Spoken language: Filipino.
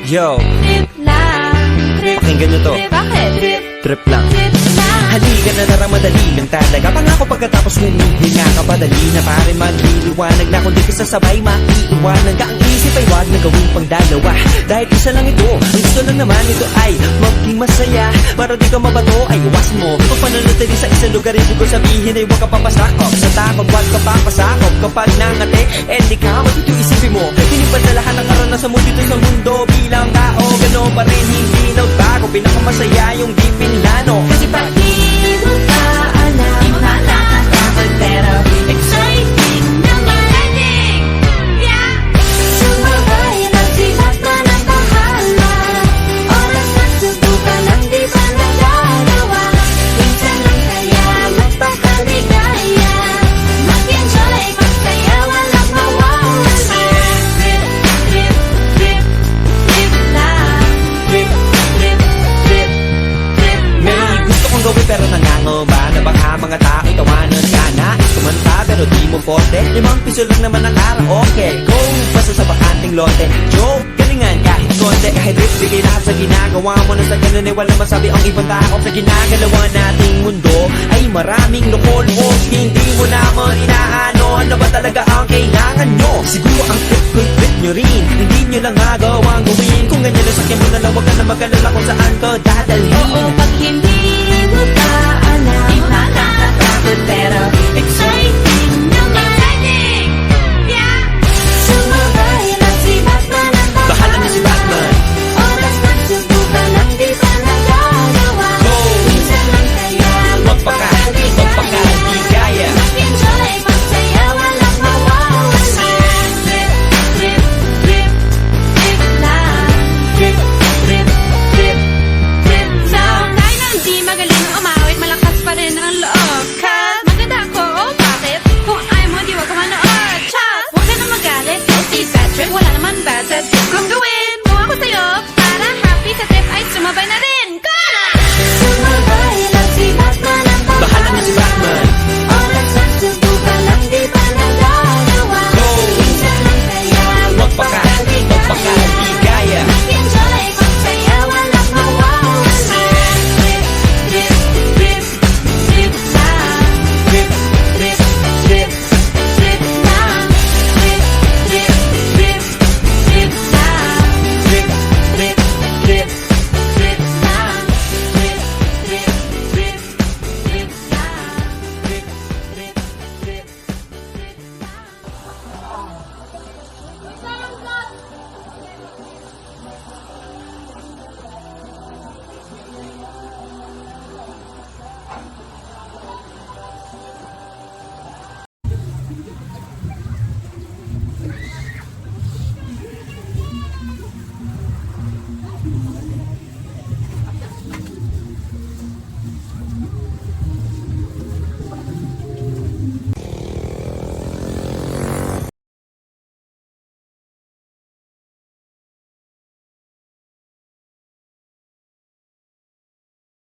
Yo, Trip lang, trip, pakinggan nyo to. trip, bakit? Trip, Trip lang. trip lang. Halika na tara, madali lang talaga. Pangako pagkatapos humihinga ka, padali na pare magliliwanag na. Kung di ka sasabay, maiiwanan ka. Ang isip ay wag na gawin pang dalawa, dahil isa lang ito. Ang gusto lang naman ito ay maging masaya. Para di ka mabato ay iwasan mo kung pananatili sa isang lugar. Ibig ko sabihin ay huwag ka papasakop sa takot, wag ka papasakop. Kapag nangate, di ka matito isipin mo. Pinipandalahan ang karanasan mo dito sa mundo. Bilang tao, gano'n pa rin, hindi nagbago. Pinakamasaya yung di pinlano. Kasi pag di mo pa alam, di mo nakakatakot, pero exciting naman. Yeah! Sumabay lang silat na ng bahala. Oras na subukan ang di pa nagagawa. Minsan lang kaya magpakaligaya. Mag-enjoy, magsaya, walang mawawala. Trip, trip, trip, trip lang. Trip, trip, trip, trip May gusto kong gawin pero nangangamba na baka mga tao tawanan ka. Nais kumanta pero di mo forte. 5 piso lang naman ang karaoke. Go, basta sa bakanting lote. Joke, galingan kahit konti. Kahit rip, bigay lahat sa ginagawa mo. Na sa ganun ay walang masabi ang ibang tao. Sa ginagalawa nating mundo ay maraming loko-loko. Hindi mo naman inaano, ano ba talaga ang kailangan nyo? Siguro ang trip nyo rin, hindi nyo lang magawang gawin. Kung ganyan na sakyan mo na lang, wag ka na mag-alala kung saan ka dadalhin.